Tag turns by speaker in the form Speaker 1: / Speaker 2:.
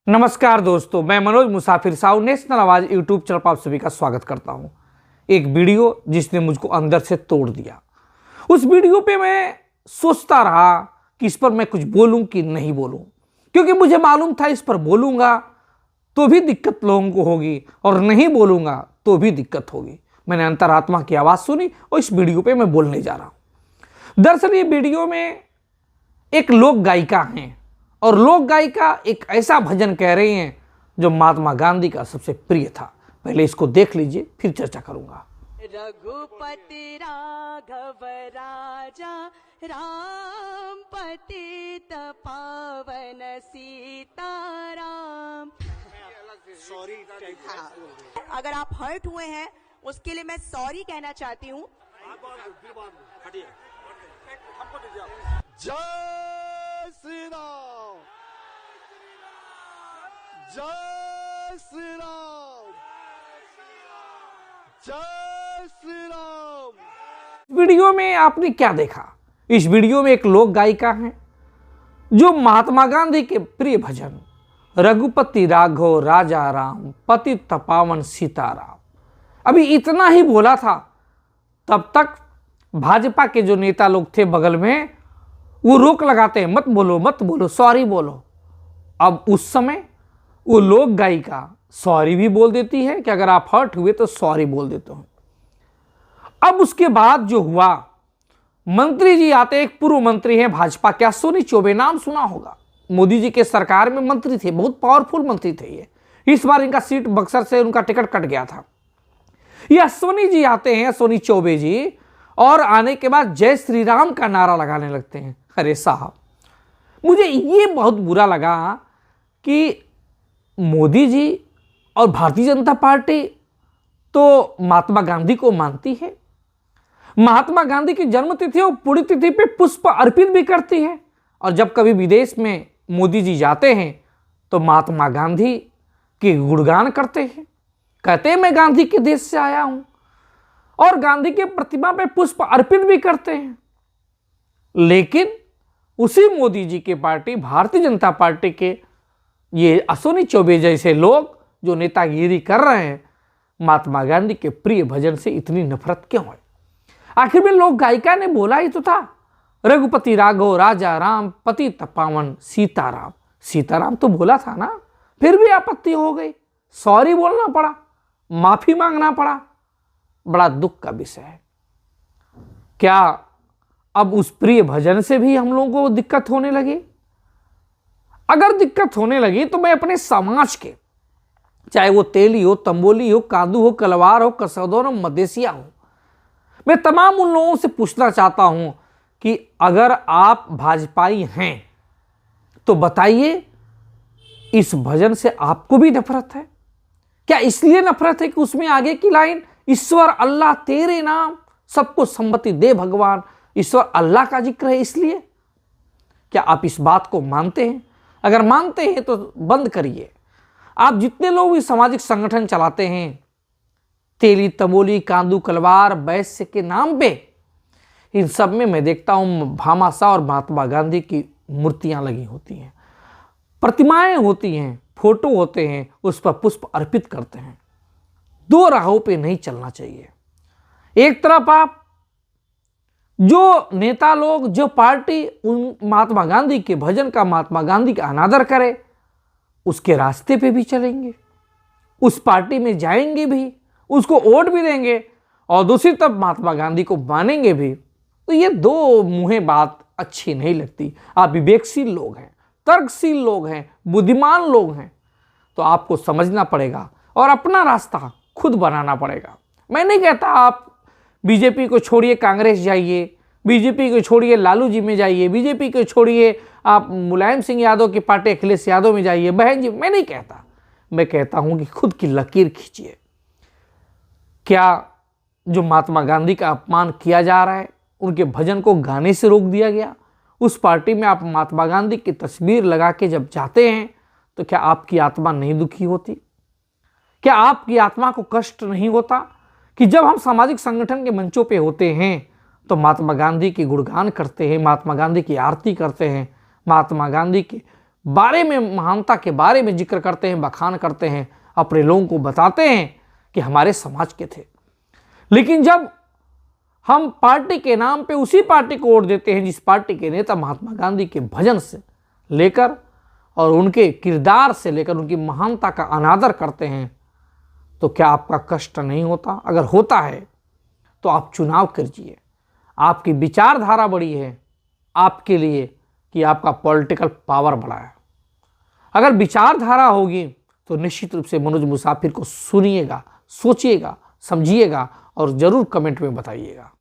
Speaker 1: नमस्कार दोस्तों, मैं मनोज मुसाफिर साहू नेशनल आवाज यूट्यूब चैनल पर आप सभी का स्वागत करता हूं। एक वीडियो जिसने मुझको अंदर से तोड़ दिया। उस वीडियो पे मैं सोचता रहा कि इस पर मैं कुछ बोलूं कि नहीं बोलूं, क्योंकि मुझे मालूम था इस पर बोलूंगा तो भी दिक्कत लोगों को होगी और नहीं बोलूंगा तो भी दिक्कत होगी। मैंने अंतरात्मा की आवाज़ सुनी और इस वीडियो पर मैं बोलने जा रहा हूँ। दरअसल ये वीडियो में एक लोक गायिका हैं और लोक गायिका एक ऐसा भजन कह रही हैं जो महात्मा गांधी का सबसे प्रिय था। पहले इसको देख लीजिए, फिर चर्चा करूंगा।
Speaker 2: रघुपति राघव राजा राम पतित पावन सीताराम।
Speaker 3: सॉरी
Speaker 2: अगर आप हर्ट हुए हैं उसके लिए मैं सॉरी कहना चाहती हूँ।
Speaker 3: जय श्री राम, जय श्री राम, जय श्री राम।
Speaker 1: वीडियो में आपने क्या देखा? इस वीडियो में एक लोक गायिका है जो महात्मा गांधी के प्रिय भजन रघुपति राघव राजा राम पतित पावन सीताराम, अभी इतना ही बोला था। तब तक भाजपा के जो नेता लोग थे बगल में, वो रोक लगाते हैं, मत बोलो, सॉरी बोलो। अब उस समय वो लोक गायिका सॉरी भी बोल देती है कि अगर आप हर्ट हुए तो सॉरी बोल देते हो। अब उसके बाद जो हुआ, मंत्री जी आते, एक पूर्व मंत्री हैं भाजपा के, अश्विनी चौबे, नाम सुना होगा। मोदी जी के सरकार में मंत्री थे, बहुत पावरफुल मंत्री थे ये। इस बार इनका सीट बक्सर से उनका टिकट कट गया था। ये अश्विनी जी आते हैं, अश्विनी चौबे जी, और आने के बाद जय श्री राम का नारा लगाने लगते हैं। अरे साहब, मुझे ये बहुत बुरा लगा कि मोदी जी और भारतीय जनता पार्टी तो महात्मा गांधी को मानती है, महात्मा गांधी की जन्मतिथि और पुण्यतिथि पे पुष्प अर्पित भी करती है, और जब कभी विदेश में मोदी जी जाते हैं तो महात्मा गांधी के गुणगान करते हैं, कहते हैं मैं गांधी के देश से आया हूं, और गांधी के प्रतिमा पे पुष्प अर्पित भी करते हैं। लेकिन उसी मोदी जी की पार्टी भारतीय जनता पार्टी के ये अश्विनी चौबे जैसे लोग जो नेतागिरी कर रहे हैं, महात्मा गांधी के प्रिय भजन से इतनी नफरत क्यों है? आखिर में लोक गायिका ने बोला ही तो था, रघुपति राघव राजा राम पतित पावन सीताराम। सीताराम तो बोला था ना, फिर भी आपत्ति हो गई, सॉरी बोलना पड़ा, माफी मांगना पड़ा। बड़ा दुख का विषय है। क्या अब उस प्रिय भजन से भी हम लोगों को दिक्कत होने लगी? अगर दिक्कत होने लगी तो मैं अपने समाज के, चाहे वो तेली हो, तंबोली हो, कांदू हो, कलवार हो, कसौदर हो, मदेसिया हो, मैं तमाम उन लोगों से पूछना चाहता हूं कि अगर आप भाजपाई हैं तो बताइए, इस भजन से आपको भी नफरत है क्या? इसलिए नफरत है कि उसमें आगे की लाइन ईश्वर अल्लाह तेरे नाम सबको संपत्ति दे भगवान, ईश्वर अल्लाह का जिक्र है इसलिए? क्या आप इस बात को मानते हैं? अगर मानते हैं तो बंद करिए। आप जितने लोग इस सामाजिक संगठन चलाते हैं, तेली तंबोली कांदू कलवार वैश्य के नाम पे, इन सब में मैं देखता हूं भामाशाह और महात्मा गांधी की मूर्तियां लगी होती हैं, प्रतिमाएं होती हैं, फोटो होते हैं, उस पर पुष्प अर्पित करते हैं। दो राहों पे नहीं चलना चाहिए। एक तरफ आप जो नेता लोग, जो पार्टी उन महात्मा गांधी के भजन का, महात्मा गांधी का अनादर करे, उसके रास्ते पे भी चलेंगे, उस पार्टी में जाएंगे भी, उसको वोट भी देंगे, और दूसरी तरफ महात्मा गांधी को मानेंगे भी। तो ये दो मुँहे बात अच्छी नहीं लगती। आप विवेकशील लोग हैं, तर्कशील लोग हैं, बुद्धिमान लोग हैं, तो आपको समझना पड़ेगा और अपना रास्ता खुद बनाना पड़ेगा। मैं नहीं कहता आप बीजेपी को छोड़िए कांग्रेस जाइए, बीजेपी को छोड़िए लालू जी में जाइए, बीजेपी को छोड़िए आप मुलायम सिंह यादव की पार्टी अखिलेश यादव में जाइए, बहन जी, मैं नहीं कहता। मैं कहता हूं कि खुद की लकीर खींचिए। क्या जो महात्मा गांधी का अपमान किया जा रहा है, उनके भजन को गाने से रोक दिया गया, उस पार्टी में आप महात्मा गांधी की तस्वीर लगा के जब जाते हैं तो क्या आपकी आत्मा नहीं दुखी होती? क्या आपकी आत्मा को कष्ट नहीं होता कि जब हम सामाजिक संगठन के मंचों पे होते हैं तो महात्मा गांधी की गुणगान करते हैं, महात्मा गांधी की आरती करते हैं, महात्मा गांधी के बारे में, महानता के बारे में जिक्र करते हैं, बखान करते हैं, अपने लोगों को बताते हैं कि हमारे समाज के थे। लेकिन जब हम पार्टी के नाम पे उसी पार्टी को वोट देते हैं जिस पार्टी के नेता महात्मा गांधी के भजन से लेकर और उनके किरदार से लेकर उनकी महानता का अनादर करते हैं, तो क्या आपका कष्ट नहीं होता? अगर होता है तो आप चुनाव कीजिए। आपकी विचारधारा बड़ी है आपके लिए कि आपका पॉलिटिकल पावर बड़ा है। अगर विचारधारा होगी तो निश्चित रूप से मनोज मुसाफिर को सुनिएगा, सोचिएगा, समझिएगा और ज़रूर कमेंट में बताइएगा।